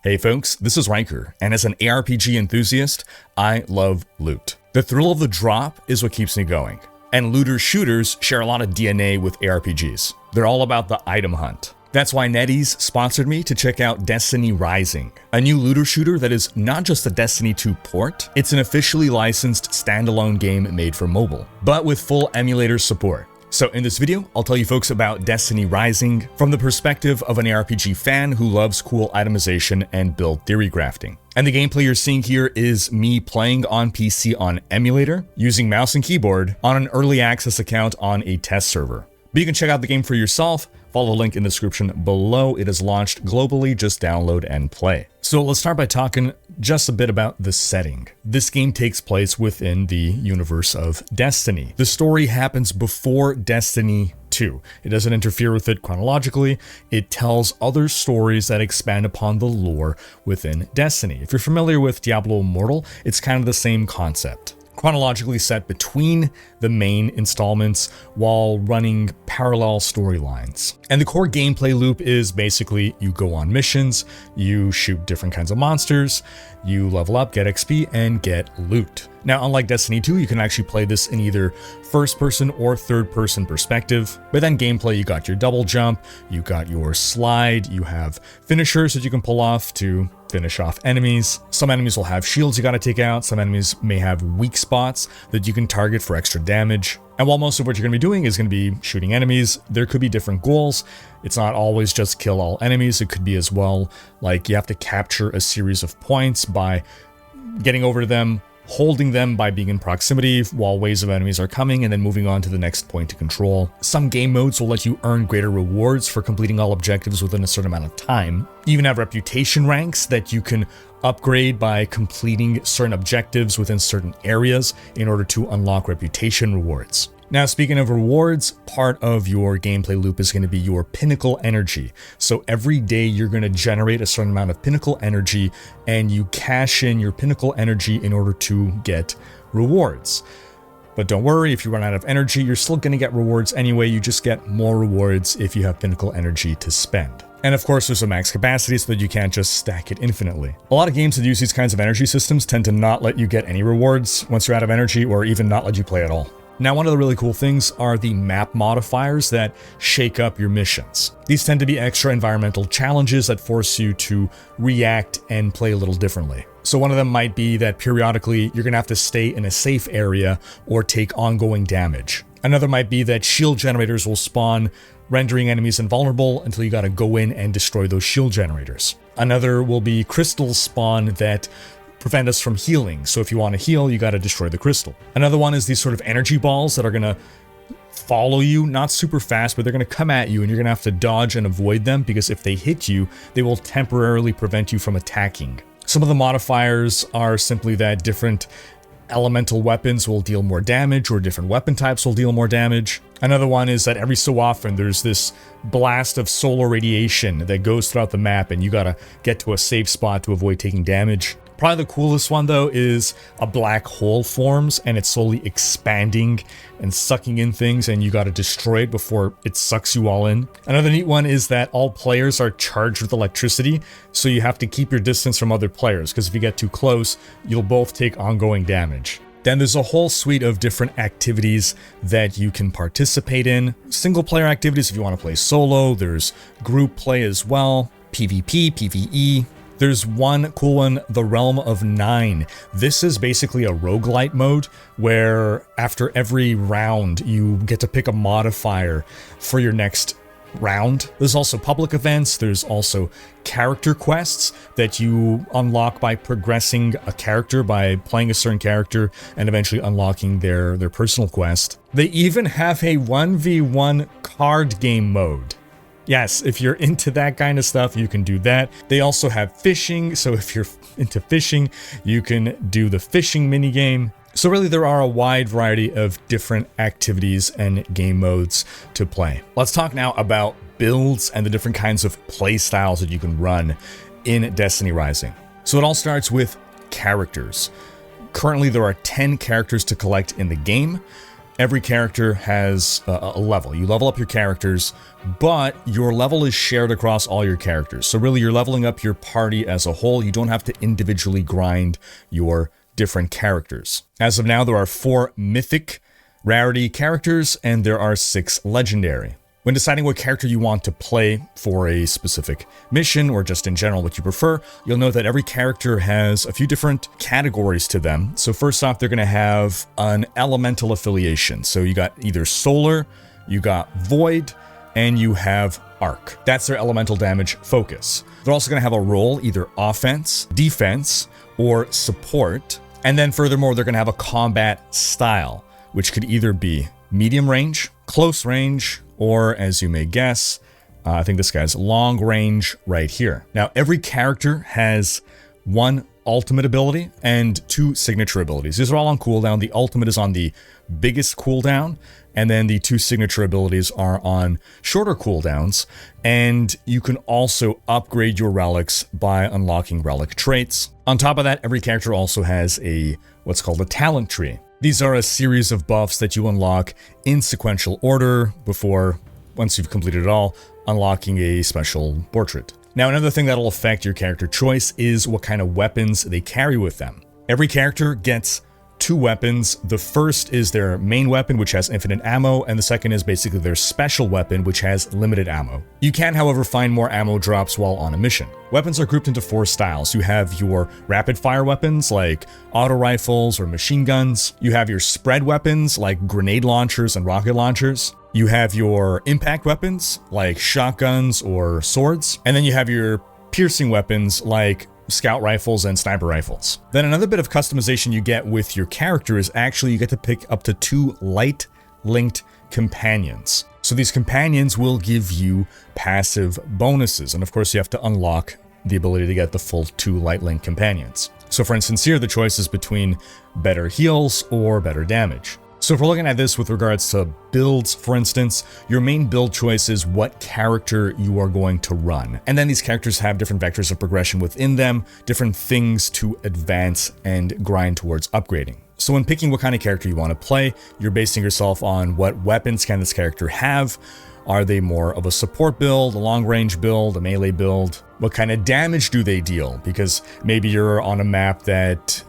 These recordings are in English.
Hey folks, this is Riker, and as an ARPG enthusiast, I love loot. The thrill of the drop is what keeps me going. And looter shooters share a lot of DNA with ARPGs. They're all about the item hunt. That's why NetEase sponsored me to check out Destiny Rising, a new looter shooter that is not just a Destiny 2 port, it's an officially licensed standalone game made for mobile, but with full emulator support. So in this video, I'll tell you folks about Destiny Rising from the perspective of an ARPG fan who loves cool itemization and build theory crafting. And the gameplay you're seeing here is me playing on PC on Emulator, using mouse and keyboard on an early access account on a test server. But you can check out the game for yourself. Follow the link in the description below. It is launched globally, just download and play. So let's start by talking just a bit about the setting. This game takes place within the universe of Destiny. The story happens before Destiny 2. It doesn't interfere with it chronologically. It tells other stories that expand upon the lore within Destiny. If you're familiar with Diablo Immortal, it's kind of the same concept. Chronologically set between the main installments while running parallel storylines. And the core gameplay loop is basically you go on missions, you shoot different kinds of monsters, you level up, get XP, and get loot. Now, unlike Destiny 2, you can actually play this in either first-person or third-person perspective. But then gameplay, you got your double jump, you got your slide, you have finishers that you can pull off to finish off enemies. Some enemies will have shields you gotta take out, some enemies may have weak spots that you can target for extra damage. And while most of what you're gonna be doing is gonna be shooting enemies, there could be different goals. It's not always just kill all enemies, it could be as well like you have to capture a series of points by getting over to them, holding them by being in proximity while waves of enemies are coming, and then moving on to the next point to control. Some game modes will let you earn greater rewards for completing all objectives within a certain amount of time. You even have reputation ranks that you can upgrade by completing certain objectives within certain areas in order to unlock reputation rewards. Now, speaking of rewards, part of your gameplay loop is going to be your pinnacle energy. So every day you're going to generate a certain amount of pinnacle energy, and you cash in your pinnacle energy in order to get rewards. But don't worry, if you run out of energy, you're still going to get rewards anyway. You just get more rewards if you have pinnacle energy to spend. And of course, there's a max capacity so that you can't just stack it infinitely. A lot of games that use these kinds of energy systems tend to not let you get any rewards once you're out of energy, or even not let you play at all. Now, one of the really cool things are the map modifiers that shake up your missions. These tend to be extra environmental challenges that force you to react and play a little differently. So one of them might be that periodically you're gonna have to stay in a safe area or take ongoing damage. Another might be that shield generators will spawn, rendering enemies invulnerable until you gotta go in and destroy those shield generators. Another will be crystals spawn that prevent us from healing. So if you want to heal, you got to destroy the crystal. Another one is these sort of energy balls that are going to follow you, not super fast, but they're going to come at you and you're going to have to dodge and avoid them, because if they hit you, they will temporarily prevent you from attacking. Some of the modifiers are simply that different elemental weapons will deal more damage, or different weapon types will deal more damage. Another one is that every so often there's this blast of solar radiation that goes throughout the map, and you gotta get to a safe spot to avoid taking damage. Probably the coolest one, though, is a black hole forms, and it's slowly expanding and sucking in things, and you gotta destroy it before it sucks you all in. Another neat one is that all players are charged with electricity, so you have to keep your distance from other players, because if you get too close, you'll both take ongoing damage. Then there's a whole suite of different activities that you can participate in. Single player activities if you want to play solo, there's group play as well, PvP, PvE. There's one cool one, the Realm of 9. This is basically a roguelite mode where after every round you get to pick a modifier for your next round. There's also public events, there's also character quests that you unlock by progressing a character, by playing a certain character and eventually unlocking their personal quest. They even have a 1v1 card game mode. Yes, if you're into that kind of stuff, you can do that. They also have fishing, so if you're into fishing, you can do the fishing minigame. So really, there are a wide variety of different activities and game modes to play. Let's talk now about builds and the different kinds of play styles that you can run in Destiny Rising. So it all starts with characters. Currently, there are 10 characters to collect in the game. every character has a level. You level up your characters, but your level is shared across all your characters. So really, you're leveling up your party as a whole. You don't have to individually grind your different characters. As of now, there are 4 mythic rarity characters, and there are 6 legendary. When deciding what character you want to play for a specific mission, or just in general what you prefer, you'll know that every character has a few different categories to them. So first off, they're going to have an elemental affiliation. So you got either solar, you got void, and you have arc. That's their elemental damage focus. They're also going to have a role, either offense, defense, or support. And then furthermore, they're going to have a combat style, which could either be medium range, close range, or as you may guess, I think this guy's long range right here. Now, every character has 1 ultimate ability and 2 signature abilities. These are all on cooldown. The ultimate is on the biggest cooldown, and then the 2 signature abilities are on shorter cooldowns. And you can also upgrade your relics by unlocking relic traits. On top of that, every character also has what's called a talent tree. These are a series of buffs that you unlock in sequential order before, once you've completed it all, unlocking a special portrait. Now, another thing that'll affect your character choice is what kind of weapons they carry with them. Every character gets 2 weapons. The first is their main weapon, which has infinite ammo, and the second is basically their special weapon, which has limited ammo. You can, however, find more ammo drops while on a mission. Weapons are grouped into 4 styles. You have your rapid fire weapons like auto rifles or machine guns. You have your spread weapons like grenade launchers and rocket launchers. You have your impact weapons like shotguns or swords. And then you have your piercing weapons like scout rifles and sniper rifles. Then another bit of customization you get with your character is actually you get to pick up to 2 light linked companions. So these companions will give you passive bonuses, and of course you have to unlock the ability to get the full 2 light link companions. So for instance here, the choice is between better heals or better damage. So if we're looking at this with regards to builds, for instance, your main build choice is what character you are going to run. And then these characters have different vectors of progression within them, different things to advance and grind towards upgrading. So when picking what kind of character you want to play, you're basing yourself on what weapons can this character have. Are they more of a support build, a long range build, a melee build? What kind of damage do they deal? Because maybe you're on a map that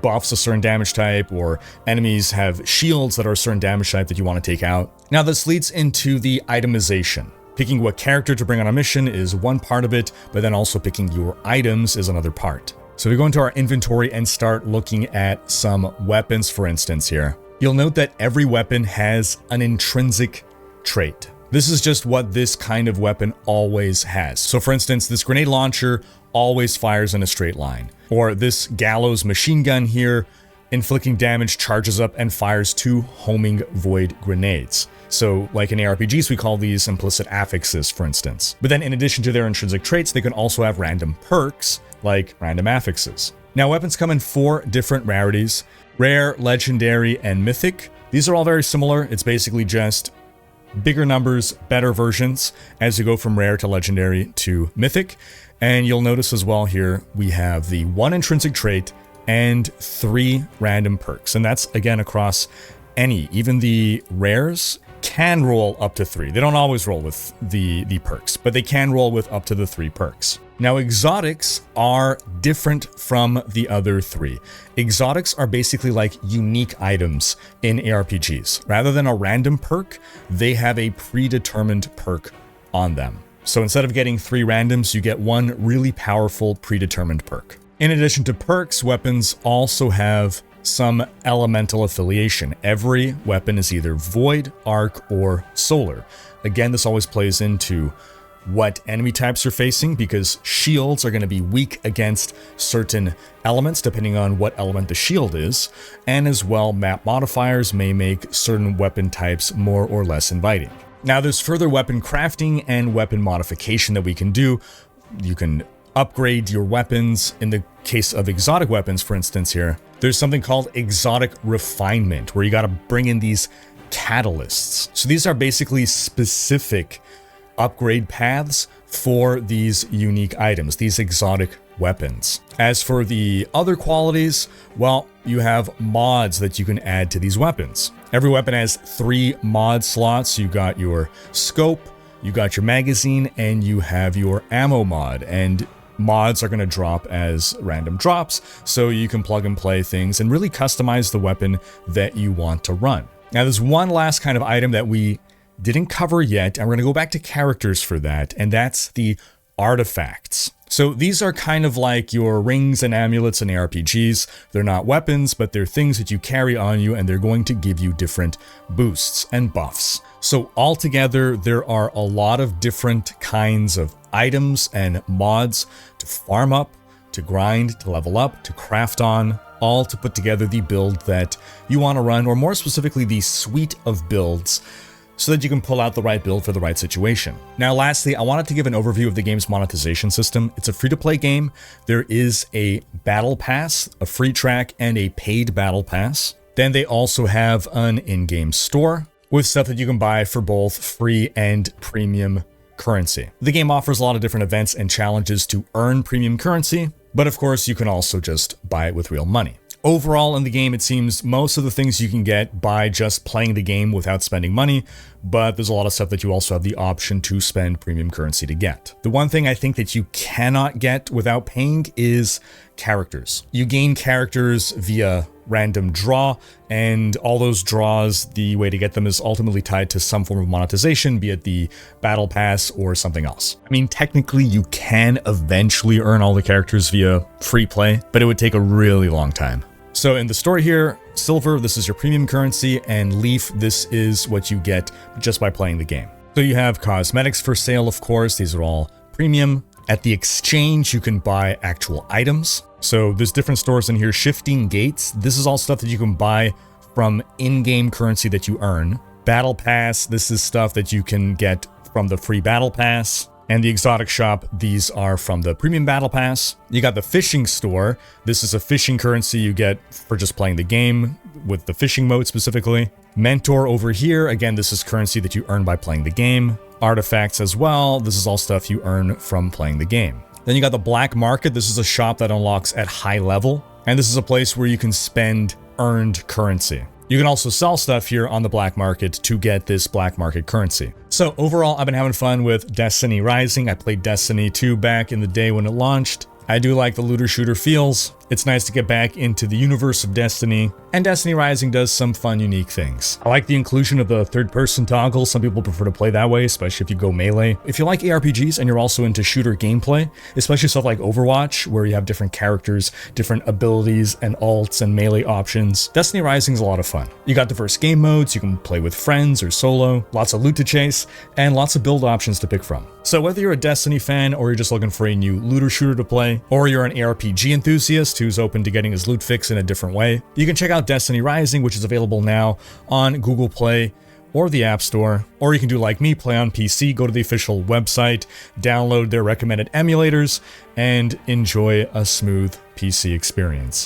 buffs a certain damage type, or enemies have shields that are a certain damage type that you want to take out. Now this leads into the itemization. Picking what character to bring on a mission is one part of it, but then also picking your items is another part. So we go into our inventory and start looking at some weapons, for instance here. You'll note that every weapon has an intrinsic trait. This is just what this kind of weapon always has. So for instance, this grenade launcher always fires in a straight line. Or this gallows machine gun here, inflicting damage, charges up and fires 2 homing void grenades. So like in ARPGs, we call these implicit affixes, for instance. But then in addition to their intrinsic traits, they can also have random perks, like random affixes. Now weapons come in 4 different rarities: rare, legendary, and mythic. These are all very similar. It's basically just bigger numbers, better versions as you go from rare to legendary to mythic. And you'll notice as well here, we have the 1 intrinsic trait and 3 random perks. And that's again across any, even the rares can roll up to 3. They don't always roll with the perks, but they can roll with up to the 3 perks. Now exotics are different from the other 3. Exotics are basically like unique items in ARPGs. Rather than a random perk, they have a predetermined perk on them. So instead of getting 3 randoms, you get 1 really powerful predetermined perk. In addition to perks, weapons also have some elemental affiliation. Every weapon is either void, arc, or solar. Again, this always plays into what enemy types you're facing, because shields are going to be weak against certain elements depending on what element the shield is, and as well map modifiers may make certain weapon types more or less inviting. Now there's further weapon crafting and weapon modification that we can do. You can upgrade your weapons. In the case of exotic weapons, for instance here, there's something called exotic refinement, where you got to bring in these catalysts. So these are basically specific upgrade paths for these unique items, these exotic weapons. As for the other qualities, well, you have mods that you can add to these weapons. Every weapon has 3 mod slots. You got your scope, you got your magazine, and you have your ammo mod. And mods are going to drop as random drops, so you can plug and play things and really customize the weapon that you want to run. Now, there's one last kind of item that we didn't cover yet, and we're going to go back to characters for that, and that's the artifacts. So these are kind of like your rings and amulets in ARPGs. They're not weapons, but they're things that you carry on you, and they're going to give you different boosts and buffs. So altogether, there are a lot of different kinds of items and mods to farm up, to grind, to level up, to craft on, all to put together the build that you want to run, or more specifically, the suite of builds, so that you can pull out the right build for the right situation. Now, lastly, I wanted to give an overview of the game's monetization system. It's a free-to-play game. There is a battle pass, a free track, and a paid battle pass. Then they also have an in-game store with stuff that you can buy for both free and premium currency. The game offers a lot of different events and challenges to earn premium currency, but of course, you can also just buy it with real money. Overall, in the game, it seems most of the things you can get by just playing the game without spending money, but there's a lot of stuff that you also have the option to spend premium currency to get. The one thing I think that you cannot get without paying is characters. You gain characters via random draw, and all those draws, the way to get them is ultimately tied to some form of monetization, be it the battle pass or something else. I mean, technically you can eventually earn all the characters via free play, but it would take a really long time. So in the story here, silver, this is your premium currency, and leaf, this is what you get just by playing the game. So you have cosmetics for sale, of course. These are all premium. At the exchange, you can buy actual items. So there's different stores in here. Shifting Gates, this is all stuff that you can buy from in-game currency that you earn. Battle Pass, this is stuff that you can get from the free Battle Pass. And the exotic shop, these are from the premium battle pass. You got the fishing store. This is a fishing currency you get for just playing the game with the fishing mode specifically. Mentor over here, again, this is currency that you earn by playing the game. Artifacts as well. This is all stuff you earn from playing the game. Then you got the black market. This is a shop that unlocks at high level. And this is a place where you can spend earned currency. You can also sell stuff here on the black market to get this black market currency. So overall, I've been having fun with Destiny Rising. I played Destiny 2 back in the day when it launched. I do like the looter shooter feels. It's nice to get back into the universe of Destiny, and Destiny Rising does some fun, unique things. I like the inclusion of the third-person toggle. Some people prefer to play that way, especially if you go melee. If you like ARPGs and you're also into shooter gameplay, especially stuff like Overwatch, where you have different characters, different abilities and ults and melee options, Destiny Rising is a lot of fun. You got diverse game modes, you can play with friends or solo, lots of loot to chase, and lots of build options to pick from. So whether you're a Destiny fan or you're just looking for a new looter shooter to play, or you're an ARPG enthusiast who's open to getting his loot fix in a different way, you can check out Destiny Rising, which is available now on Google Play or the App Store. Or you can do like me, play on PC, go to the official website, download their recommended emulators, and enjoy a smooth PC experience.